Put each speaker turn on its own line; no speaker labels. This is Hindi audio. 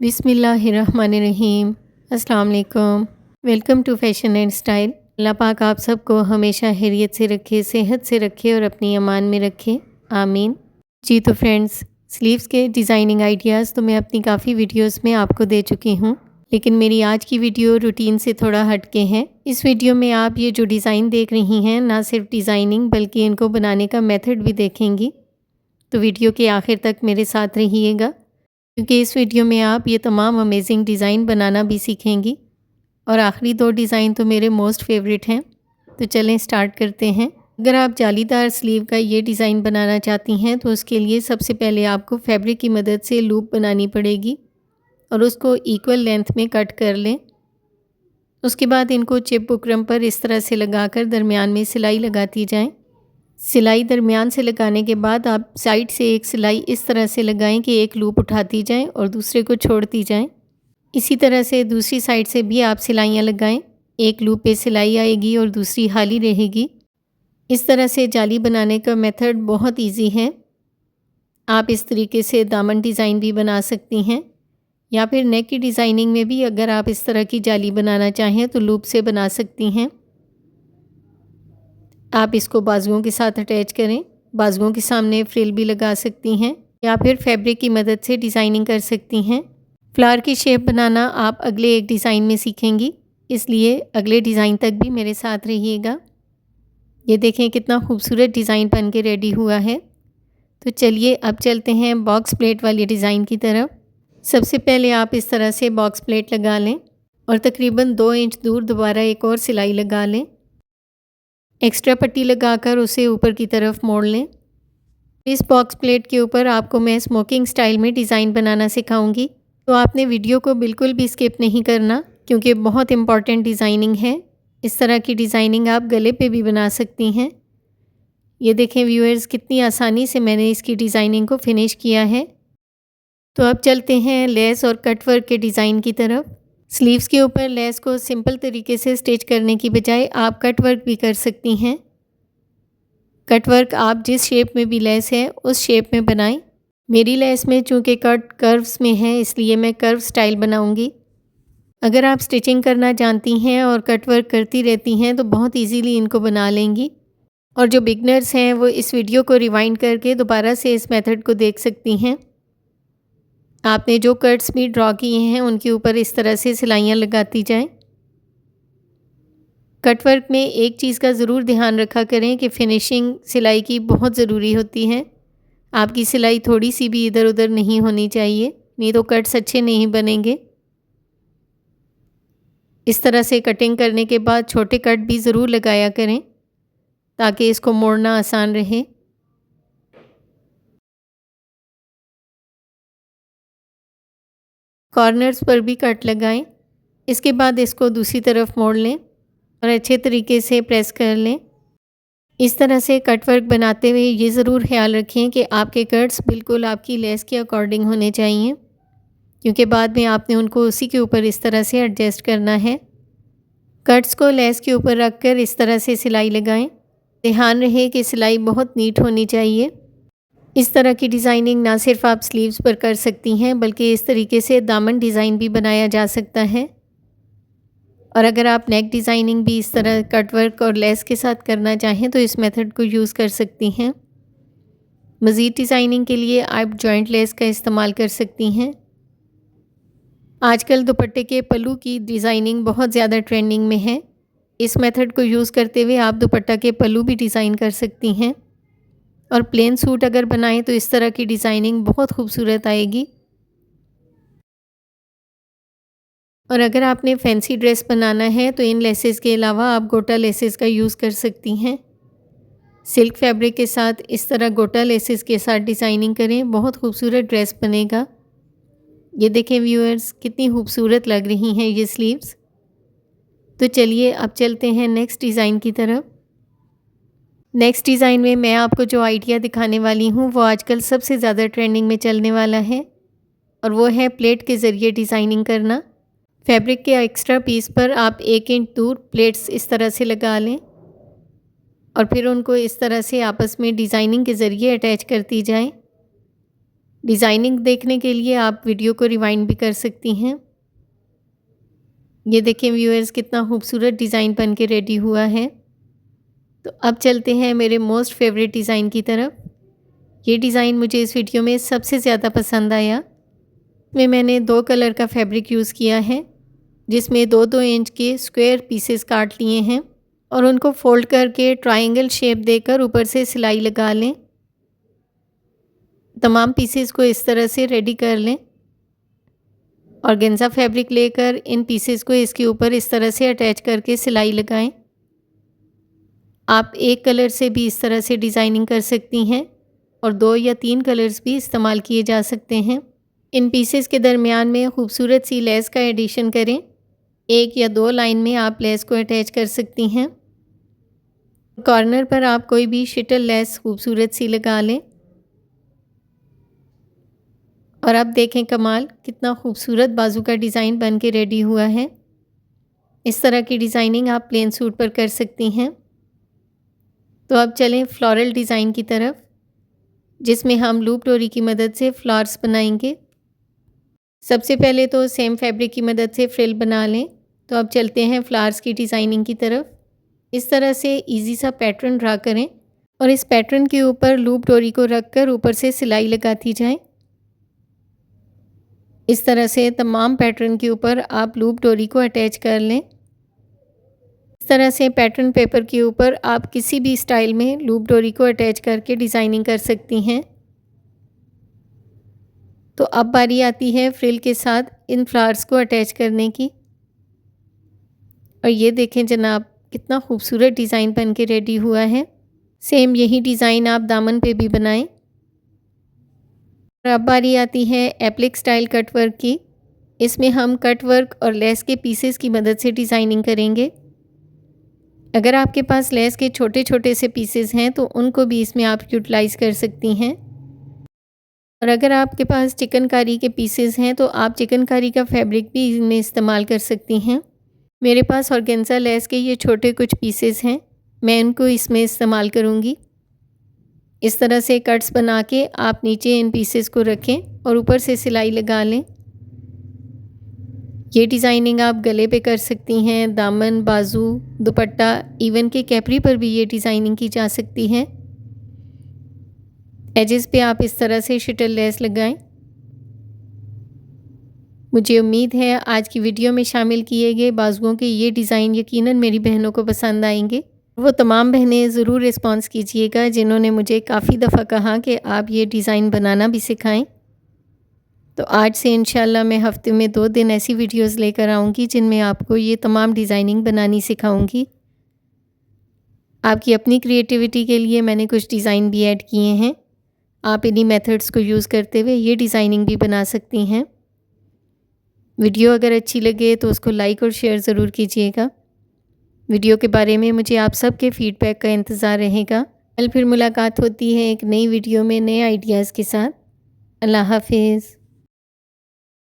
बिस्मिल्लाहिर्रहमानिर्रहीम। अस्सलाम वालेकुम। Welcome to fashion and style. Allah पाक आप सबको हमेशा खैरियत से रखे, सेहत से रखे और अपनी अमान में रखे, आमीन। जी तो फ्रेंड्स, स्लीव्स के डिज़ाइनिंग आइडियाज़ तो मैं अपनी काफ़ी वीडियोस में आपको दे चुकी हूँ, लेकिन मेरी आज की वीडियो रूटीन से थोड़ा हटके है। इस वीडियो में आप ये जो डिज़ाइन देख रही हैं, ना सिर्फ डिज़ाइनिंग बल्कि इनको बनाने का मेथड भी देखेंगी। तो वीडियो के आखिर तक मेरे साथ रहिएगा, क्योंकि इस वीडियो में आप ये तमाम अमेजिंग डिज़ाइन बनाना भी सीखेंगी। और आखिरी दो डिज़ाइन तो मेरे मोस्ट फेवरेट हैं। तो चलें स्टार्ट करते हैं। अगर आप जालीदार स्लीव का ये डिज़ाइन बनाना चाहती हैं तो उसके लिए सबसे पहले आपको फैब्रिक की मदद से लूप बनानी पड़ेगी और उसको इक्वल लेंथ में कट कर लें। उसके बाद इनको चिप बुकरम पर इस तरह से लगाकर दरमियान में सिलाई लगाती जाएं। सिलाई दरमियान से लगाने के बाद आप साइड से एक सिलाई इस तरह से लगाएं कि एक लूप उठाती जाएं और दूसरे को छोड़ती जाएं। इसी तरह से दूसरी साइड से भी आप सिलाइयाँ लगाएं। एक लूप पे सिलाई आएगी और दूसरी खाली रहेगी। इस तरह से जाली बनाने का मेथड बहुत इजी है। आप इस तरीके से दामन डिज़ाइन भी बना सकती हैं, या फिर नेक की डिज़ाइनिंग में भी अगर आप इस तरह की जाली बनाना चाहें तो लूप से बना सकती हैं। आप इसको बाजुओं के साथ अटैच करें। बाजुओं के सामने फ्रिल भी लगा सकती हैं, या फिर फैब्रिक की मदद से डिज़ाइनिंग कर सकती हैं। फ्लावर की शेप बनाना आप अगले एक डिज़ाइन में सीखेंगी, इसलिए अगले डिज़ाइन तक भी मेरे साथ रहिएगा। ये देखें कितना खूबसूरत डिज़ाइन बन के रेडी हुआ है। तो चलिए अब चलते हैं बॉक्स प्लेट वाली डिज़ाइन की तरफ। सबसे पहले आप इस तरह से बॉक्स प्लेट लगा लें और तकरीबन 2 इंच दूर दोबारा एक और सिलाई लगा लें। एक्स्ट्रा पट्टी लगाकर उसे ऊपर की तरफ मोड़ लें। इस बॉक्स प्लेट के ऊपर आपको मैं स्मोकिंग स्टाइल में डिज़ाइन बनाना सिखाऊंगी, तो आपने वीडियो को बिल्कुल भी स्किप नहीं करना, क्योंकि बहुत इंपॉर्टेंट डिज़ाइनिंग है। इस तरह की डिज़ाइनिंग आप गले पे भी बना सकती हैं। ये देखें व्यूअर्स, कितनी आसानी से मैंने इसकी डिज़ाइनिंग को फिनिश किया है। तो अब चलते हैं लेस और कट वर्क के डिज़ाइन की तरफ। स्लीव्स के ऊपर लेस को सिंपल तरीके से स्टिच करने की बजाय आप कट वर्क भी कर सकती हैं। कट वर्क आप जिस शेप में भी लेस है उस शेप में बनाएं। मेरी लेस में चूँकि कट कर्व्स में है, इसलिए मैं कर्व स्टाइल बनाऊंगी। अगर आप स्टिचिंग करना जानती हैं और कट वर्क करती रहती हैं तो बहुत इजीली इनको बना लेंगी। और जो बिगनर्स हैं वो इस वीडियो को रिवाइंड करके दोबारा से इस मेथड को देख सकती हैं। आपने जो कट्स भी ड्रॉ किए हैं उनके ऊपर इस तरह से सिलाइयाँ लगाती जाएं। कट वर्क में एक चीज़ का ज़रूर ध्यान रखा करें कि फ़िनिशिंग सिलाई की बहुत ज़रूरी होती है। आपकी सिलाई थोड़ी सी भी इधर उधर नहीं होनी चाहिए, नहीं तो कट्स अच्छे नहीं बनेंगे। इस तरह से कटिंग करने के बाद छोटे कट भी ज़रूर लगाया करें, ताकि इसको मोड़ना आसान रहे। कॉर्नर्स पर भी कट लगाएं। इसके बाद इसको दूसरी तरफ मोड़ लें और अच्छे तरीके से प्रेस कर लें। इस तरह से कट वर्क बनाते हुए ये ज़रूर ख्याल रखें कि आपके कट्स बिल्कुल आपकी लेस के अकॉर्डिंग होने चाहिए, क्योंकि बाद में आपने उनको उसी के ऊपर इस तरह से एडजस्ट करना है। कट्स को लेस के ऊपर रखकर इस तरह से सिलाई लगाएं। ध्यान रहे कि सिलाई बहुत नीट होनी चाहिए। इस तरह की डिज़ाइनिंग ना सिर्फ आप स्लीव्स पर कर सकती हैं, बल्कि इस तरीके से दामन डिज़ाइन भी बनाया जा सकता है। और अगर आप नेक डिज़ाइनिंग भी इस तरह कट वर्क और लेस के साथ करना चाहें तो इस मेथड को यूज़ कर सकती हैं। मज़ीद डिज़ाइनिंग के लिए आप जॉइंट लेस का इस्तेमाल कर सकती हैं। आजकल दुपट्टे के पल्लू की डिज़ाइनिंग बहुत ज़्यादा ट्रेंडिंग में है। इस मेथड को यूज़ करते हुए आप दुपट्टा के पल्लू भी डिज़ाइन कर सकती हैं। और प्लेन सूट अगर बनाएं तो इस तरह की डिज़ाइनिंग बहुत खूबसूरत आएगी। और अगर आपने फैंसी ड्रेस बनाना है तो इन लेसेस के अलावा आप गोटा लेसेस का यूज़ कर सकती हैं। सिल्क फैब्रिक के साथ इस तरह गोटा लेसेस के साथ डिज़ाइनिंग करें, बहुत खूबसूरत ड्रेस बनेगा। ये देखें व्यूअर्स, कितनी खूबसूरत लग रही हैं ये स्लीव्स। तो चलिए अब चलते हैं नेक्स्ट डिज़ाइन की तरफ। नेक्स्ट डिज़ाइन में मैं आपको जो आइडिया दिखाने वाली हूँ वो आजकल सबसे ज़्यादा ट्रेंडिंग में चलने वाला है, और वो है प्लेट के ज़रिए डिज़ाइनिंग करना। फैब्रिक के एक्स्ट्रा पीस पर आप 1 इंच दूर प्लेट्स इस तरह से लगा लें और फिर उनको इस तरह से आपस में डिज़ाइनिंग के ज़रिए अटैच करती जाएं। डिज़ाइनिंग देखने के लिए आप वीडियो को रिवाइंड भी कर सकती हैं। ये देखें व्यूअर्स, कितना खूबसूरत डिज़ाइन बन के रेडी हुआ है। तो अब चलते हैं मेरे मोस्ट फेवरेट डिज़ाइन की तरफ। ये डिज़ाइन मुझे इस वीडियो में सबसे ज़्यादा पसंद आया। इसमें मैंने 2 कलर का फैब्रिक यूज़ किया है, जिसमें 2-2 इंच के स्क्वायर पीसेस काट लिए हैं और उनको फोल्ड करके ट्रायंगल शेप देकर ऊपर से सिलाई लगा लें। तमाम पीसेस को इस तरह से रेडी कर लें। ऑर्गेन्जा फैब्रिक लेकर इन पीसेस को इसके ऊपर इस तरह से अटैच करके सिलाई लगाएं। आप एक कलर से भी इस तरह से डिज़ाइनिंग कर सकती हैं और 2 या 3 कलर्स भी इस्तेमाल किए जा सकते हैं। इन पीसेस के दरमियान में खूबसूरत सी लेस का एडिशन करें। 1 या 2 लाइन में आप लेस को अटैच कर सकती हैं। कॉर्नर पर आप कोई भी शिटल लेस खूबसूरत सी लगा लें। और अब देखें कमाल, कितना खूबसूरत बाजू का डिज़ाइन बन के रेडी हुआ है। इस तरह की डिज़ाइनिंग आप प्लेन सूट पर कर सकती हैं। तो अब चलें फ्लोरल डिज़ाइन की तरफ, जिसमें हम लूप डोरी की मदद से फ्लावर्स बनाएंगे। सबसे पहले तो सेम फैब्रिक की मदद से फ्रिल बना लें। तो अब चलते हैं फ्लावर्स की डिज़ाइनिंग की तरफ। इस तरह से इजी सा पैटर्न ड्रा करें और इस पैटर्न के ऊपर लूप डोरी को रखकर ऊपर से सिलाई लगाती जाएं। इस तरह से तमाम पैटर्न के ऊपर आप लूप डोरी को अटैच कर लें। इस तरह से पैटर्न पेपर के ऊपर आप किसी भी स्टाइल में लूप डोरी को अटैच करके डिज़ाइनिंग कर सकती हैं। तो अब बारी आती है फ्रिल के साथ इन फ्लावर्स को अटैच करने की। और ये देखें जनाब, कितना खूबसूरत डिज़ाइन बन के रेडी हुआ है। सेम यही डिज़ाइन आप दामन पे भी बनाएं। और अब बारी आती है एप्लिक स्टाइल कट वर्क की। इसमें हम कट वर्क और लेस के पीसेस की मदद से डिज़ाइनिंग करेंगे। अगर आपके पास लेस के छोटे छोटे से पीसेस हैं तो उनको भी इसमें आप यूटिलाइज़ कर सकती हैं। और अगर आपके पास चिकनकारी के पीसेस हैं तो आप चिकनकारी का फैब्रिक भी इसमें इस्तेमाल कर सकती हैं। मेरे पास ऑर्गेन्जा लेस के ये छोटे कुछ पीसेस हैं, मैं इनको इसमें इस्तेमाल करूँगी। इस तरह से कट्स बना के आप नीचे इन पीसेस को रखें और ऊपर से सिलाई लगा लें। ये डिज़ाइनिंग आप गले पे कर सकती हैं, दामन, बाजू, दुपट्टा, इवन के कैपरी पर भी ये डिज़ाइनिंग की जा सकती है। एजेस पे आप इस तरह से शटल लेस लगाएं। मुझे उम्मीद है आज की वीडियो में शामिल किए गए बाजुओं के ये डिज़ाइन यकीनन मेरी बहनों को पसंद आएंगे। वो तमाम बहनें ज़रूर रिस्पॉन्स कीजिएगा जिन्होंने मुझे काफ़ी दफ़ा कहा कि आप ये डिज़ाइन बनाना भी सिखाएं। तो आज से इंशाल्लाह मैं हफ़्ते में 2 दिन ऐसी वीडियोस लेकर आऊँगी जिनमें आपको ये तमाम डिज़ाइनिंग बनानी सिखाऊंगी। आपकी अपनी क्रिएटिविटी के लिए मैंने कुछ डिज़ाइन भी ऐड किए हैं। आप इन्हीं मेथड्स को यूज़ करते हुए ये डिज़ाइनिंग भी बना सकती हैं। वीडियो अगर अच्छी लगे तो उसको लाइक और शेयर ज़रूर कीजिएगा। वीडियो के बारे में मुझे आप सबके फ़ीडबैक का इंतज़ार रहेगा। कल फिर मुलाकात होती है एक नई वीडियो में नए आइडियाज़ के साथ। अल्लाह हाफ़िज़।